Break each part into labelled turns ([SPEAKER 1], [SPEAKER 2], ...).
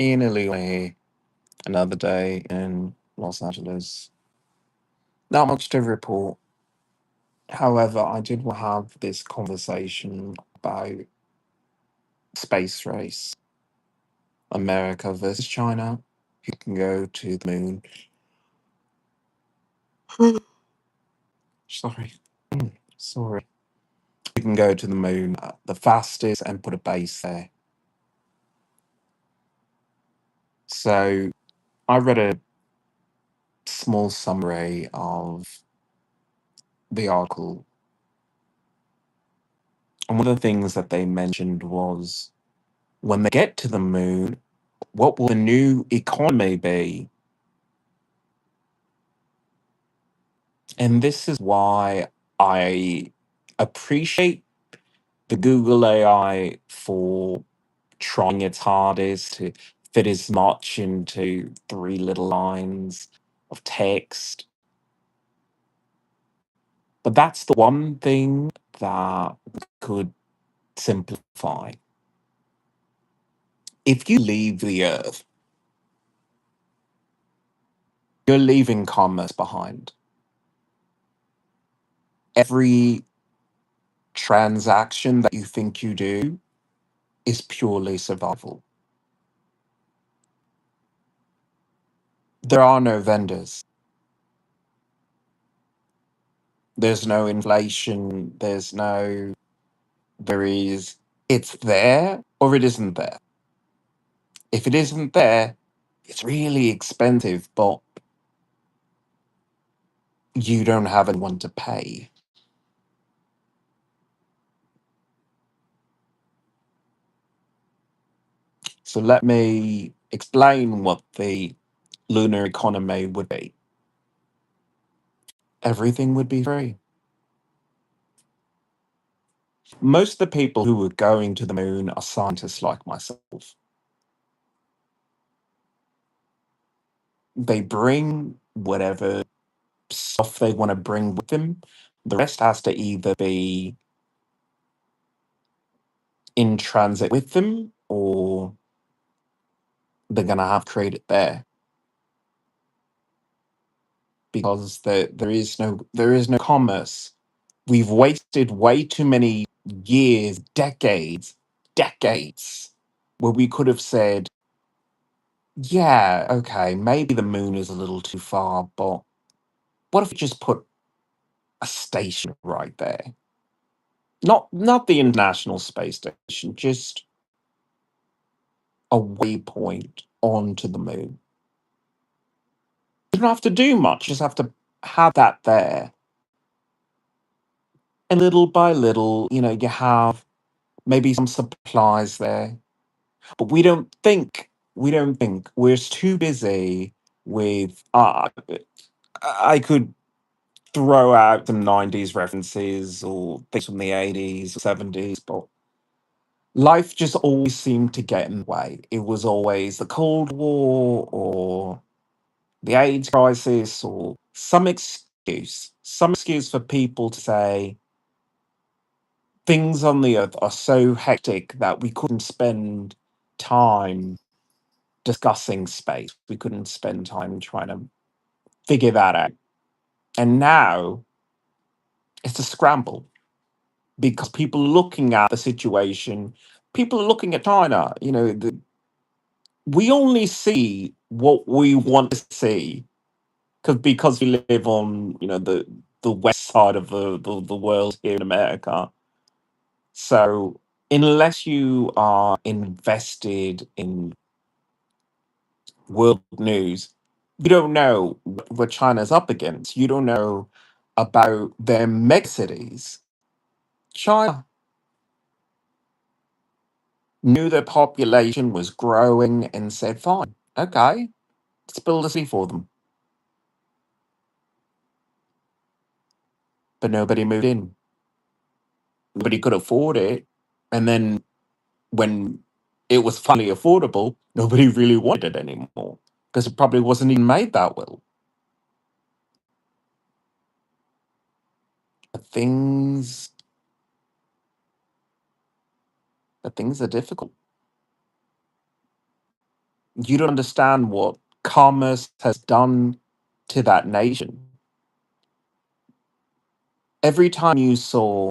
[SPEAKER 1] Ian Illume here, another day in Los Angeles. Not much to report. However, I did want to have this conversation about space race, America versus China. Who can go to the moon? Sorry. Sorry. Who can go to the moon the fastest and put a base there? So I read a small summary of the article, and one of the things that they mentioned was when they get to the moon, what will the new economy be? And this is why I appreciate the Google AI for trying its hardest to fit as much into three little lines of text. But that's the one thing that could simplify. If you leave the Earth, you're leaving commerce behind. Every transaction that you think you do is purely survival. There are no vendors. There's no inflation. There is, it's there or it isn't there. If it isn't there, it's really expensive, but you don't have anyone to pay. So let me explain what the lunar economy would be. Everything would be free. Most of the people who are going to the moon are scientists like myself. They bring whatever stuff they want to bring with them. The rest has to either be in transit with them or they're going to have to create it there because there is no commerce. We've wasted way too many years, decades where we could have said, yeah, okay, maybe the moon is a little too far, but what if we just put a station right there? Not the International Space Station, just a waypoint onto the moon. You don't have to do much, you just have to have that there. And little by little, you have maybe some supplies there. But we don't think. We're too busy with I could throw out some 90s references or things from the 80s or 70s, but life just always seemed to get in the way. It was always the Cold War or the AIDS crisis or some excuse for people to say things on the earth are so hectic that we couldn't spend time discussing space. We couldn't spend time trying to figure that out. And now it's a scramble because people looking at the situation, people are looking at China, we only see what we want to see because we live on the west side of the world here in America. So unless you are invested in world news, you don't know what China's up against. You don't know about their megacities. China knew their population was growing and said, fine, okay, let's build a city for them. But nobody moved in. Nobody could afford it. And then when it was finally affordable, nobody really wanted it anymore because it probably wasn't even made that well. But things are difficult. You don't understand what commerce has done to that nation. Every time you saw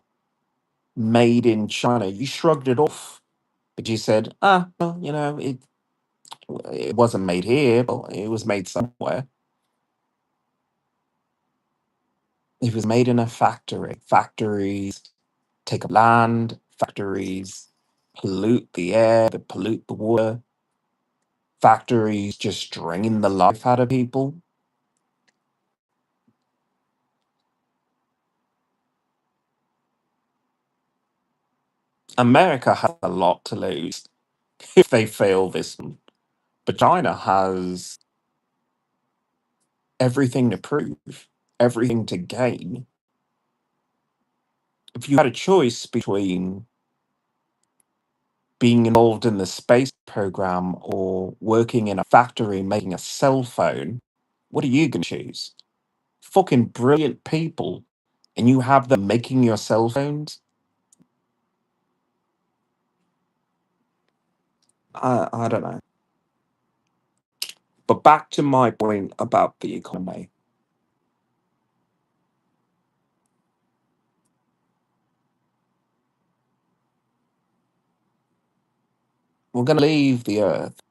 [SPEAKER 1] made in China, you shrugged it off. But you said, well, it wasn't made here, but it was made somewhere. It was made in a factory. Factories take up land, factories pollute the air, they pollute the water, factories just drain the life out of people. America has a lot to lose if they fail this one, but China has everything to prove, everything to gain. If you had a choice between being involved in the space program or working in a factory making a cell phone, what are you going to choose? Fucking brilliant people, and you have them making your cell phones? I don't know. But back to my point about the economy. We're going to leave the Earth.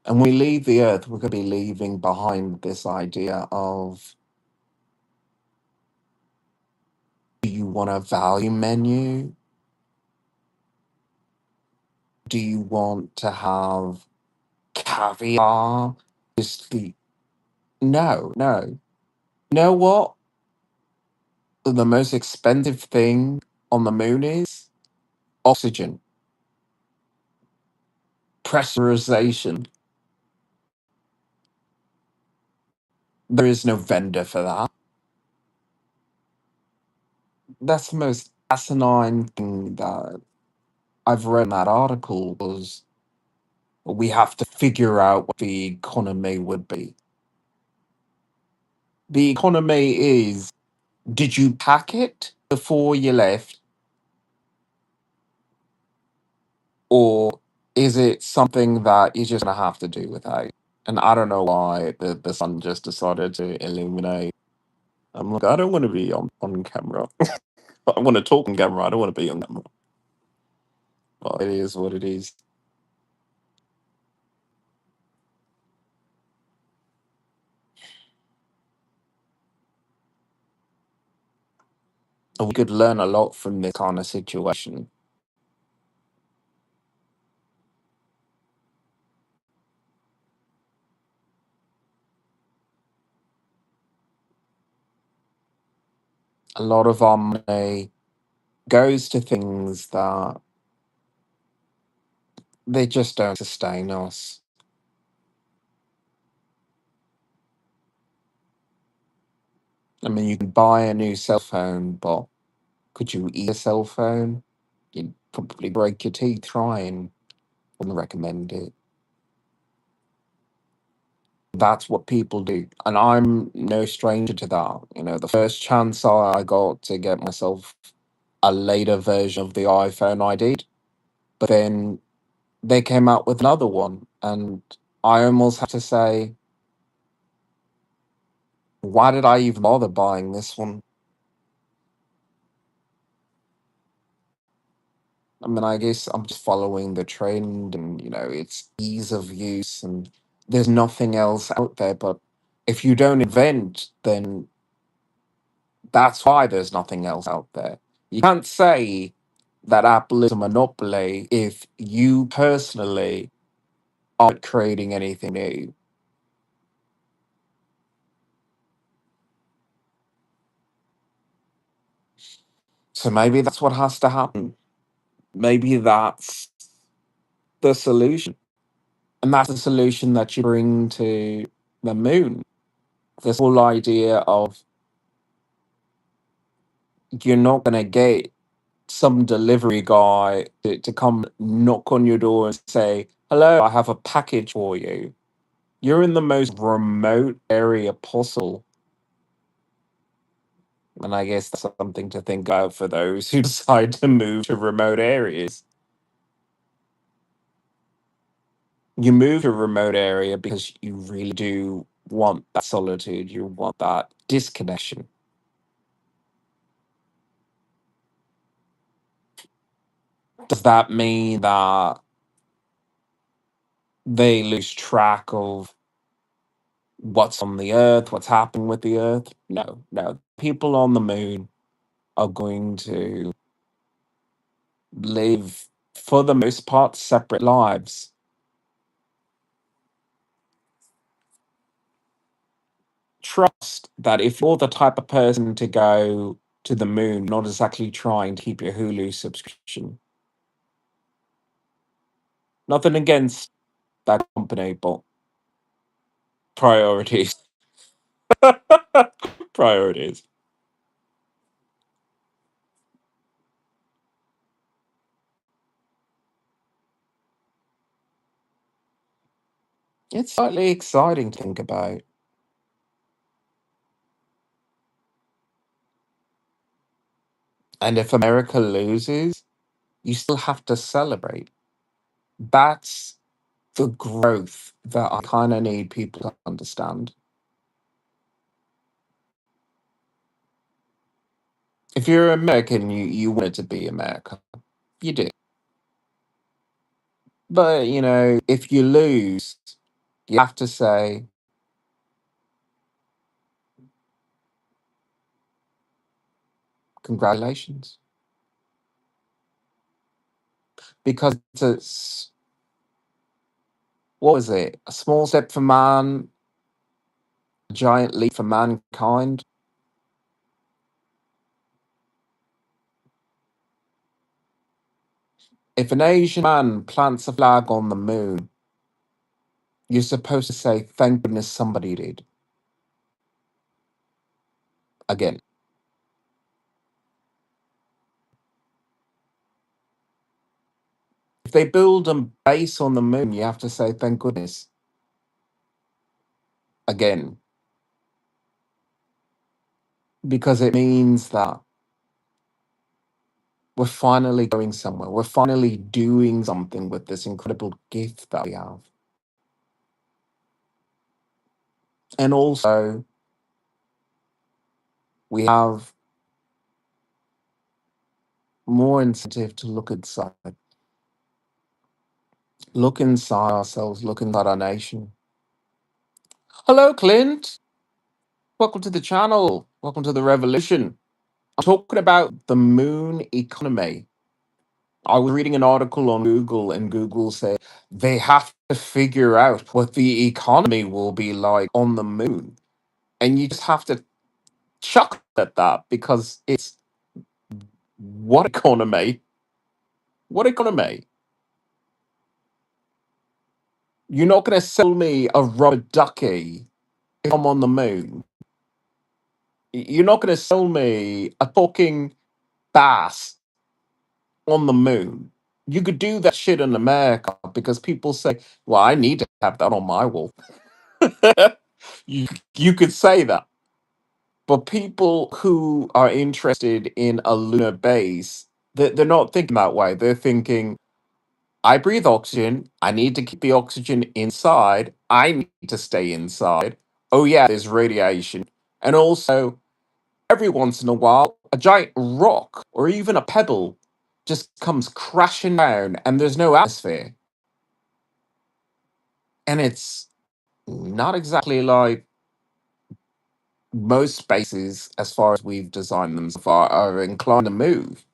[SPEAKER 1] And when we leave the Earth, we're going to be leaving behind this idea of, do you want a value menu? Do you want to have caviar? Just the no, no. You know what? The most expensive thing on the moon is oxygen, pressurization. There is no vendor for that. That's the most asinine thing that I've read in that article was we have to figure out what the economy would be. The economy is, did you pack it before you left, or is it something that you're just going to have to do without? And I don't know why the sun just decided to illuminate. I'm like, I don't want to be on camera. I want to talk on camera. I don't want to be on camera. But it is what it is. And we could learn a lot from this kind of situation. A lot of our money goes to things that they just don't sustain us. I mean, you can buy a new cell phone, but could you eat a cell phone? You'd probably break your teeth trying. Wouldn't recommend it. That's what people do. And I'm no stranger to that. The first chance I got to get myself a later version of the iPhone, I did. But then they came out with another one. And I almost have to say, why did I even bother buying this one? I mean, I guess I'm just following the trend and, it's ease of use and there's nothing else out there. But if you don't invent, then that's why there's nothing else out there. You can't say that Apple is a monopoly if you personally aren't creating anything new. So maybe that's what has to happen. Maybe that's the solution. And that's the solution that you bring to the moon. This whole idea of you're not going to get some delivery guy to come knock on your door and say, hello, I have a package for you. You're in the most remote area possible. And I guess that's something to think of for those who decide to move to remote areas. You move to a remote area because you really do want that solitude, you want that disconnection. Does that mean that they lose track of what's on the earth, what's happening with the earth? No, no. People on the moon are going to live, for the most part, separate lives. Trust that if you're the type of person to go to the moon, not exactly trying to keep your Hulu subscription. Nothing against that company, but priorities. Priorities. It's slightly exciting to think about. And if America loses, you still have to celebrate. That's the growth that I kind of need people to understand. If you're American, you want it to be America. You do. But, if you lose, you have to say, congratulations. Because it's, what was it? A small step for man, a giant leap for mankind. If an Asian man plants a flag on the moon, you're supposed to say, thank goodness somebody did. Again, if they build a base on the moon, you have to say, thank goodness. Again, because it means that we're finally going somewhere. We're finally doing something with this incredible gift that we have. And also, we have more incentive to look inside ourselves, look inside our nation. Hello, Clint. Welcome to the channel. Welcome to the revolution. I'm talking about the moon economy. I was reading an article on Google, and Google said they have to figure out what the economy will be like on the moon. And you just have to chuckle at that because it's what economy? What economy? You're not going to sell me a rubber ducky if I'm on the moon. You're not going to sell me a talking bass on the moon. You could do that shit in America because people say, well, I need to have that on my wall. You could say that. But people who are interested in a lunar base, they're not thinking that way. They're thinking, I breathe oxygen. I need to keep the oxygen inside. I need to stay inside. Oh, yeah, there's radiation. And also, every once in a while, a giant rock or even a pebble just comes crashing down and there's no atmosphere. And it's not exactly like most spaces, as far as we've designed them so far, are inclined to move.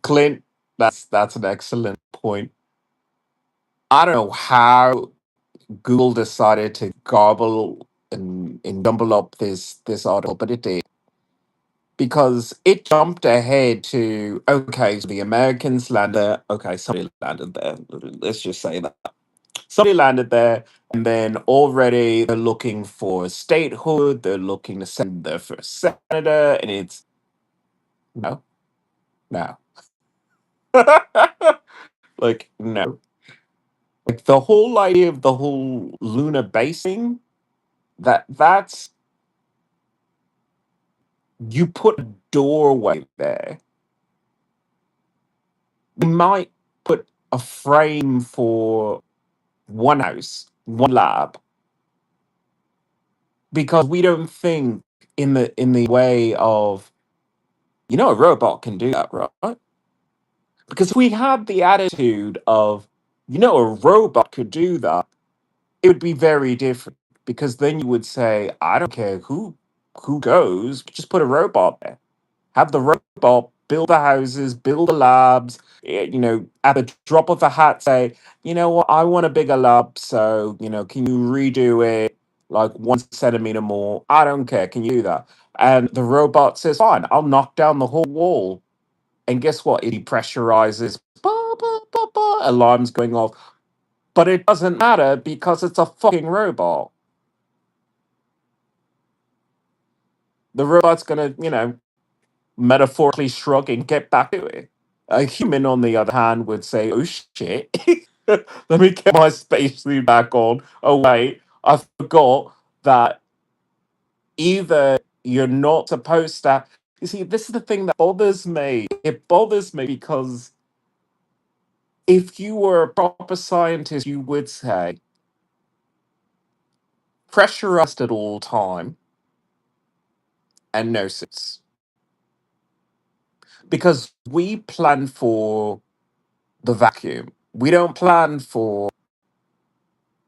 [SPEAKER 1] Clint, that's an excellent point. I don't know how Google decided to garble and jumble up this article, but it did because it jumped ahead to, okay, so the Americans landed there. Okay, somebody landed there. Let's just say that somebody landed there, and then already they're looking for statehood. They're looking to send their first senator, and it's no, no, like no. Like the whole idea of the whole lunar base thing, that's you put a doorway there. We might put a frame for one house, one lab, because we don't think in the way of, a robot can do that, right? Because if we had the attitude of, a robot could do that, it would be very different. Because then you would say, I don't care who goes, just put a robot there. Have the robot build the houses, build the labs, at the drop of a hat say, you know what, I want a bigger lab, so, can you redo it like 1 centimeter more? I don't care, can you do that? And the robot says, fine, I'll knock down the whole wall. And guess what? It depressurizes, bah, bah, bah, bah, alarms going off. But it doesn't matter because it's a fucking robot. The robot's gonna, metaphorically shrug and get back to it. A human, on the other hand, would say, oh shit, let me get my spacesuit back on. Oh, wait, I forgot that either you're not supposed to. You see, this is the thing that bothers me. It bothers me because if you were a proper scientist, you would say, pressurized at all time and no suits. Because we plan for the vacuum. We don't plan for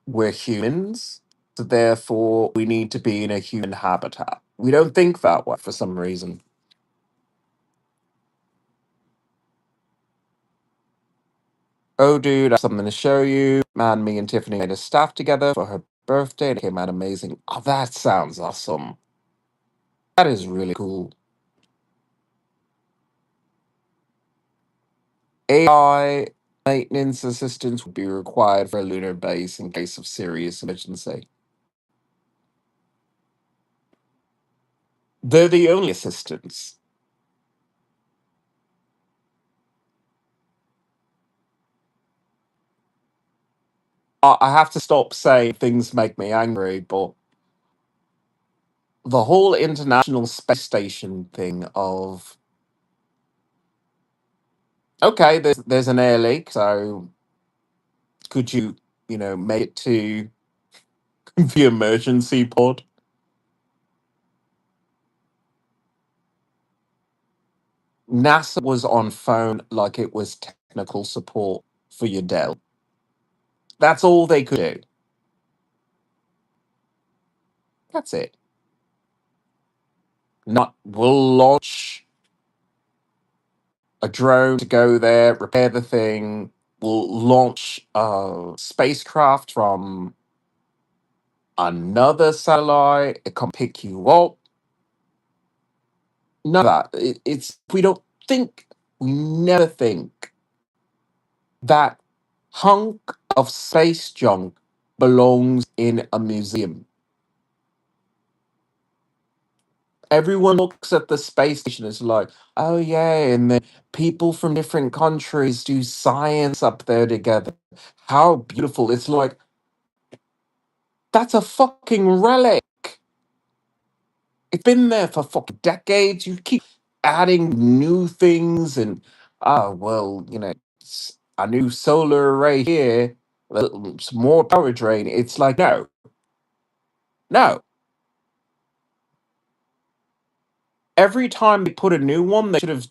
[SPEAKER 1] we're humans, so therefore we need to be in a human habitat. We don't think that way for some reason. Oh, dude, I have something to show you. Man, me and Tiffany made a staff together for her birthday. It came out amazing. Oh, that sounds awesome. That is really cool. AI maintenance assistance would be required for a lunar base in case of serious emergency. They're the only assistants. I have to stop saying things make me angry, but the whole International Space Station thing of, okay, there's an air leak, so could you, make it to the emergency pod? NASA was on phone like it was technical support for your Dell. That's all they could do. That's it. Not, we'll launch a drone to go there, repair the thing. We'll launch a spacecraft from another satellite. It can pick you up. None of that. We don't think, we never think that hunk of space junk belongs in a museum. Everyone looks at the space station as like, oh yeah, and then people from different countries do science up there together. How beautiful. It's like, that's a fucking relic. It's been there for fucking decades. You keep adding new things and, oh, well, it's a new solar array here, some more power drain. It's like, no, no. Every time they put a new one, they should have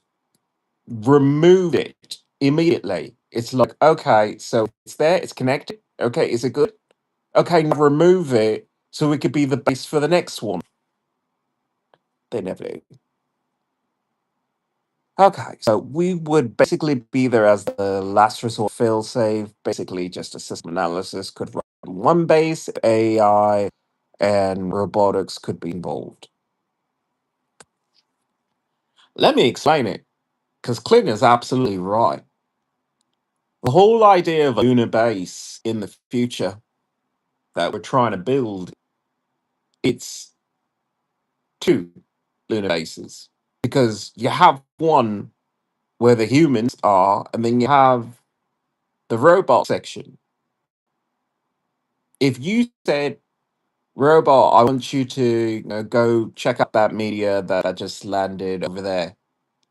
[SPEAKER 1] removed it immediately. It's like, okay, so it's there, it's connected. Okay, is it good? Okay, now remove it so it could be the base for the next one. They never do. Okay, so we would basically be there as the last resort failsafe. Basically, just a system analysis could run on one base, AI and robotics could be involved. Let me explain it, because Clint is absolutely right. The whole idea of a lunar base in the future that we're trying to build, it's two lunar bases. Because you have one where the humans are, and then you have the robot section. If you said, "Robot, I want you to go check out that media that just landed over there,"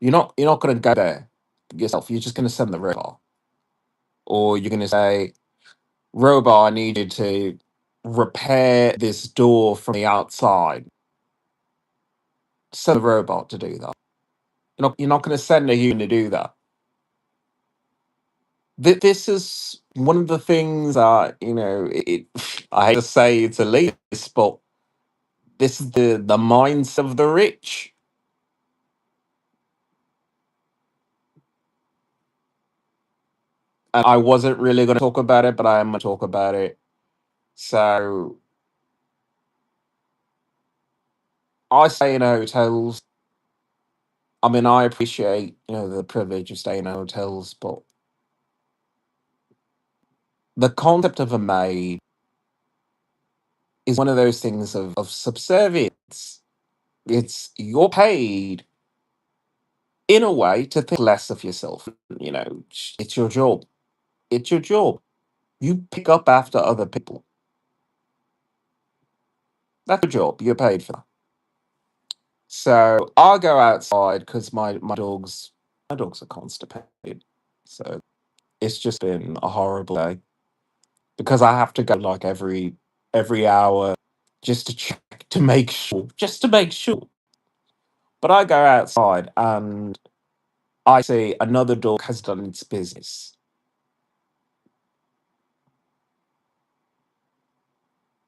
[SPEAKER 1] you're not going to go there yourself. You're just going to send the robot, or you're going to say, "Robot, I need you to repair this door from the outside." Send the robot to do that. You're not going to send a human to do that. This is one of the things that I hate to say it's elitist, but this is the mindset of the rich. And I wasn't really going to talk about it, but I am going to talk about it. So I stay in hotels. I mean, I appreciate the privilege of staying in hotels, but the concept of a maid is one of those things of subservience. It's you're paid in a way to think less of yourself. It's your job. It's your job. You pick up after other people. That's your job. You're paid for that. So I'll go outside because my dogs are constipated. So it's just been a horrible day because I have to go like every hour just to check to make sure. But I go outside and I see another dog has done its business.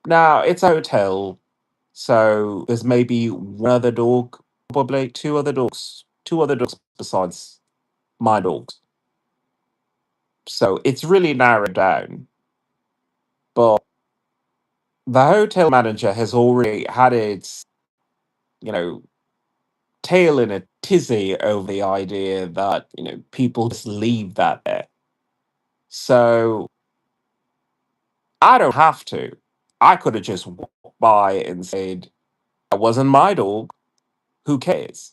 [SPEAKER 1] Now it's a hotel, so there's maybe one other dog, probably two other dogs besides my dogs. So it's really narrowed down. But the hotel manager has already had its, you know, tail in a tizzy over the idea that, people just leave that there. So I don't have to. I could have just walked by and said, that wasn't my dog. Who cares?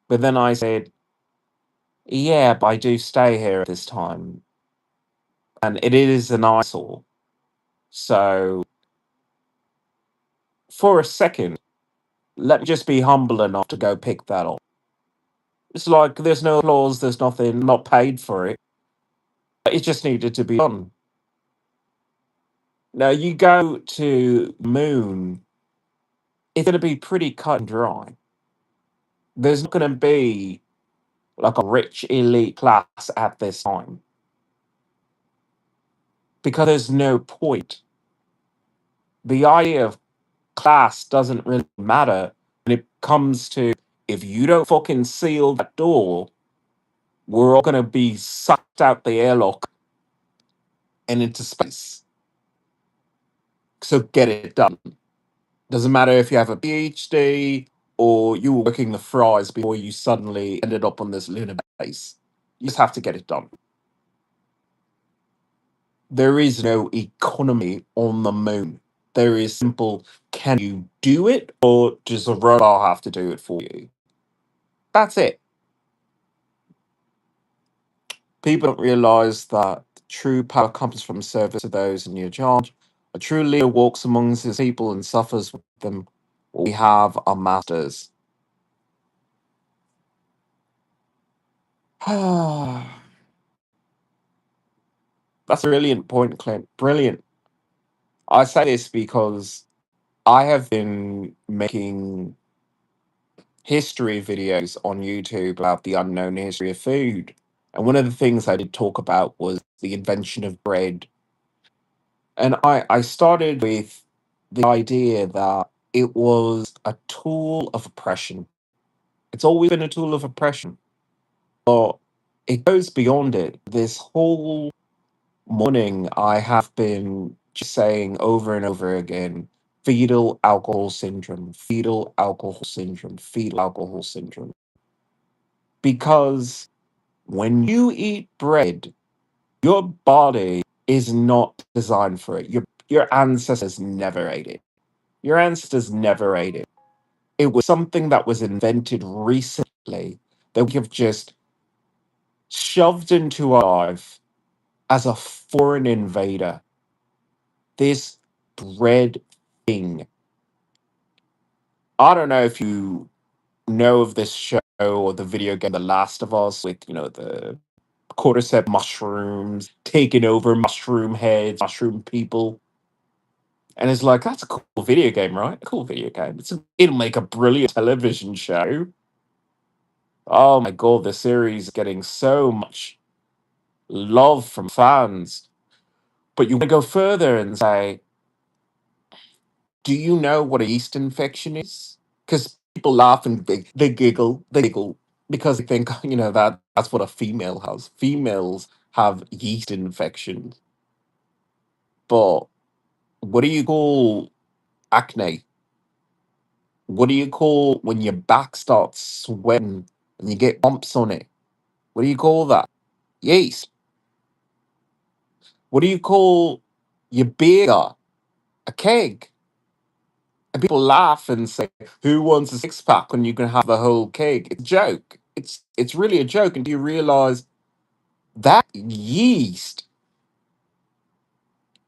[SPEAKER 1] But then I said, yeah, but I do stay here at this time. And it is an eyesore. So for a second, let me just be humble enough to go pick that up. It's like there's no applause, there's nothing, not paid for it. It just needed to be done. Now you go to Moon, it's going to be pretty cut and dry. There's not going to be like a rich elite class at this time because there's no point. The idea of class doesn't really matter when it comes to if you don't fucking seal that door, we're all going to be sucked out the airlock and into space. So get it done. Doesn't matter if you have a PhD or you were working the fries before you suddenly ended up on this lunar base. You just have to get it done. There is no economy on the moon. There is simple, can you do it or does a robot have to do it for you? That's it. People don't realize that true power comes from service to those in your charge. A true leader walks amongst his people and suffers with them. We have our masters. That's a brilliant point, Clint. Brilliant. I say this because I have been making history videos on YouTube about the unknown history of food. And one of the things I did talk about was the invention of bread. And I started with the idea that it was a tool of oppression. It's always been a tool of oppression, but it goes beyond it. This whole morning, I have been just saying over and over again fetal alcohol syndrome, fetal alcohol syndrome, fetal alcohol syndrome. Because when you eat bread, your body is not designed for it. Your ancestors never ate it. Your ancestors never ate it. It was something that was invented recently that we have just shoved into our life as a foreign invader. This bread thing. I don't know if you know of this show or the video game The Last of Us with, the cordyceps mushrooms taking over mushroom heads, mushroom people. And it's like, that's a cool video game, right? A cool video game. It'll make a brilliant television show. Oh my god, the series is getting so much love from fans. But you want to go further and say, do you know what a yeast infection is? Because people laugh and they giggle because they think, that's what a female has. Females have yeast infections. But what do you call acne? What do you call when your back starts sweating and you get bumps on it? What do you call that? Yeast. What do you call your beer? A keg. And people laugh and say, "Who wants a six pack when you can have a whole keg?" It's a joke. It's really a joke. And do you realize that yeast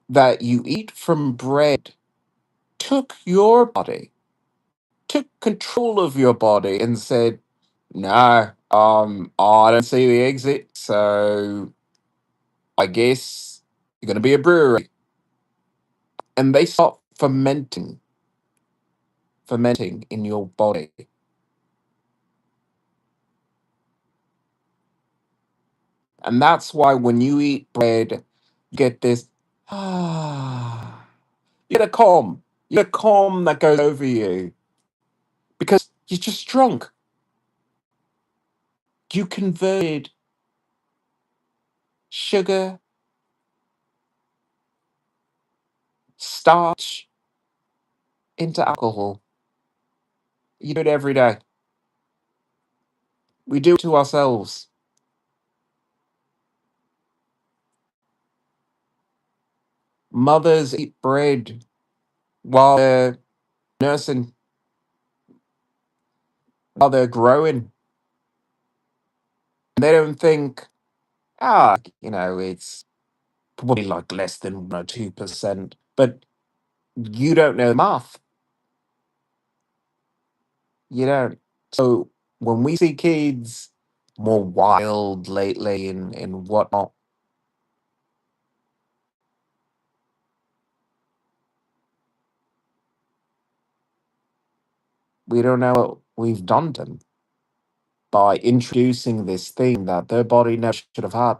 [SPEAKER 1] that you eat from bread took your body, took control of your body, and said, "No, I don't see the exit. So I guess you're going to be a brewery." And they start fermenting in your body. And that's why when you eat bread, you get this, you get a calm. You get a calm that goes over you because you're just drunk. You converted sugar, starch into alcohol. You do it every day. We do it to ourselves. Mothers eat bread while they're nursing, while they're growing. And they don't think, it's probably like less than 1 or 2%. But you don't know the math. You don't. So when we see kids more wild lately and whatnot, we don't know what we've done to them by introducing this thing that their body never should have had.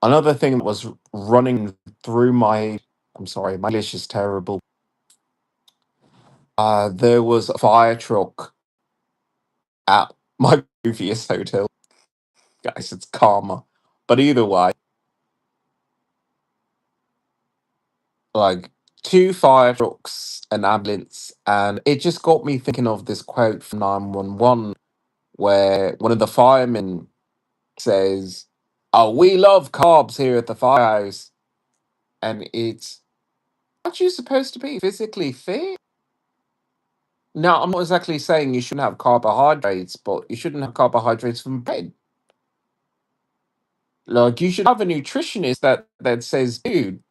[SPEAKER 1] Another thing that was running through I'm sorry, my English is terrible. There was a fire truck at my previous hotel. Guys, it's karma. But either way, like two fire trucks, an ambulance, and it just got me thinking of this quote from 911 where one of the firemen says, "Oh, we love carbs here at the firehouse." And it's, aren't you supposed to be physically fit? Now, I'm not exactly saying you shouldn't have carbohydrates, but you shouldn't have carbohydrates from bread. Like, you should have a nutritionist that says, dude,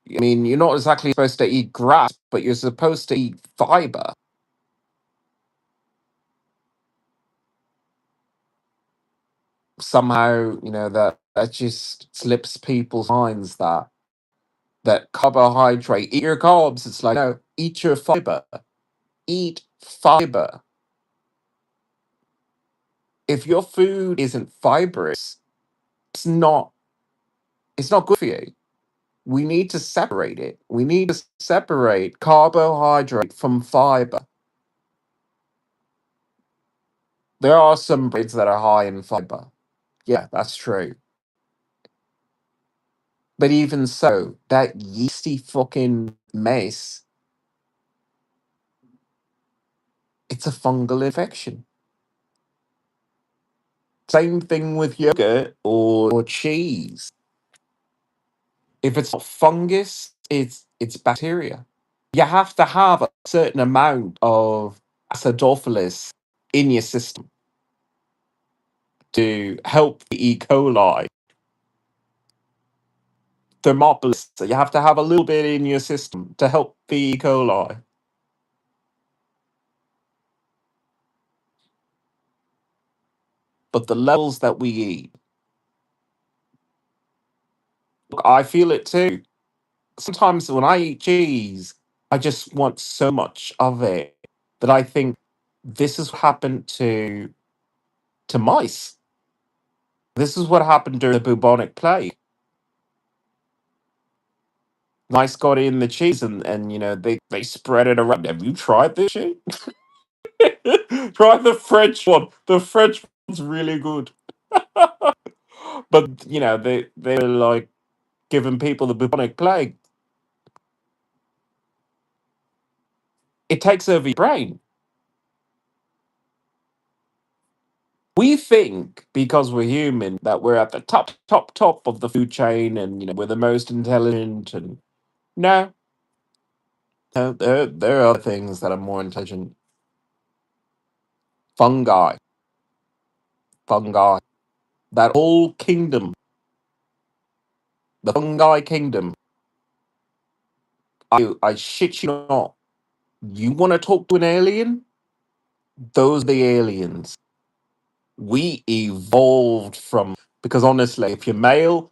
[SPEAKER 1] I mean, you're not exactly supposed to eat grass, but you're supposed to eat fiber. Somehow, that just slips people's minds that carbohydrate, eat your carbs. It's like, no, eat your fiber. Eat fiber. If your food isn't fibrous, it's not it's not good for you. We need to separate it. We need to separate carbohydrate from fiber. There are some breads that are high in fiber. Yeah, that's true. But even so, that yeasty fucking mess, it's a fungal infection. Same thing with yogurt or cheese. If it's not fungus, it's bacteria. You have to have a certain amount of acidophilus in your system to help the E. coli Thermopolis. So you have to have a little bit in your system to help the E. coli. But the levels that we eat, look, I feel it too. Sometimes when I eat cheese, I just want so much of it that I think this is what happened to mice. This is what happened during the bubonic plague. Mice got in the cheese and they spread it around. Have you tried this shit? Try the French one. The French one's really good. But they're like giving people the bubonic plague. It takes over your brain. We think because we're human that we're at the top of the food chain, and we're the most intelligent. And no, no, there are other things that are more intelligent. Fungi, fungi. That whole kingdom, the fungi kingdom. I shit you not. You want to talk to an alien? Those are the aliens. We evolved from, because honestly, if you're male,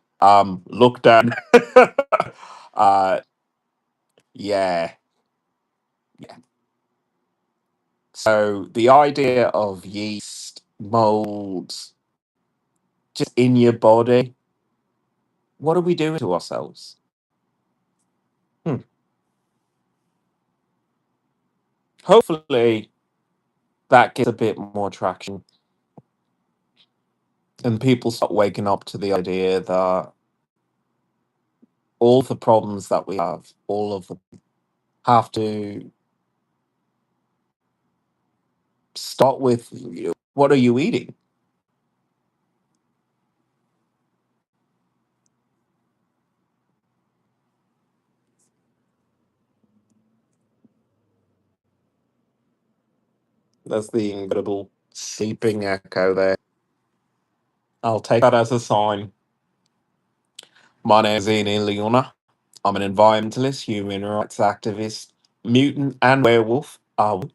[SPEAKER 1] look down. uh, yeah, yeah. So the idea of yeast, molds, just in your body, what are we doing to ourselves? Hmm. Hopefully, that gets a bit more traction, and people start waking up to the idea that all the problems that we have, all of them, have to start with what are you eating? That's the incredible sleeping echo there. I'll take that as a sign. My name is Ian Leona. I'm an environmentalist, human rights activist, mutant, and werewolf. I'm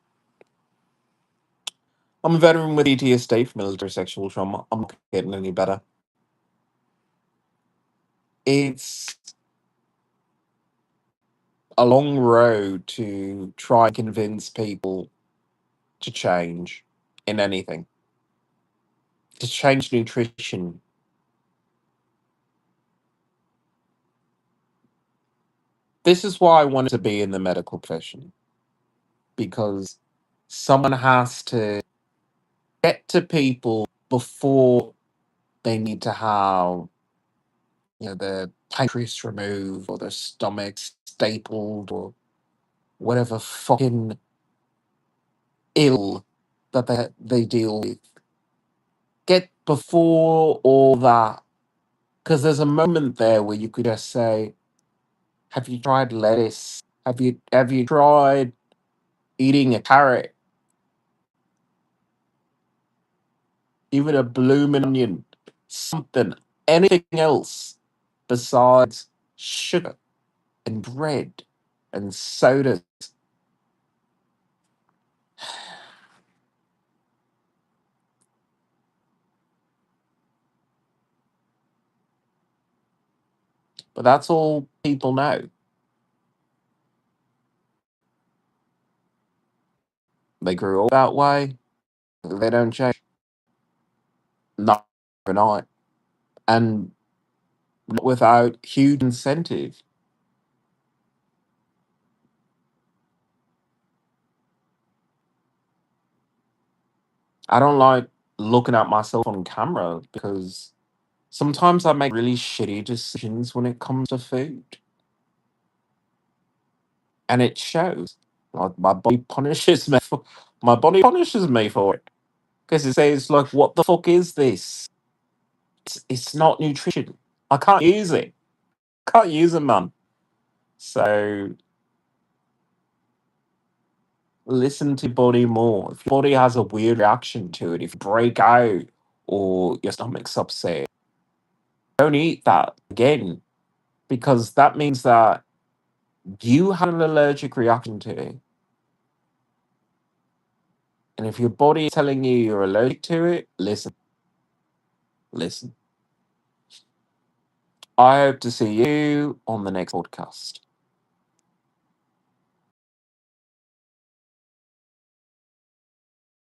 [SPEAKER 1] a veteran with PTSD from military sexual trauma. I'm not getting any better. It's a long road to try and convince people to change in anything, to change nutrition. This is why I wanted to be in the medical profession, because someone has to get to people before they need to have their pancreas removed or their stomach stapled or whatever fucking ill that they deal with. Get before all that, because there's a moment there where you could just say, "Have you tried lettuce? Have you tried eating a carrot, even a blooming onion, something, anything else besides sugar and bread and sodas?" But that's all people know. They grew up that way. They don't change. Not overnight. And not without huge incentive. I don't like looking at myself on camera because sometimes I make really shitty decisions when it comes to food. And it shows. Like my body punishes me for it. Because it says like, what the fuck is this? It's not nutrition. I can't use it. Can't use it, man. So listen to your body more. If your body has a weird reaction to it, if you break out or your stomach's upset, don't eat that again. because that means that you have an allergic reaction to it. And if your body is telling you you're allergic to it, listen, listen. I hope to see you on the next podcast.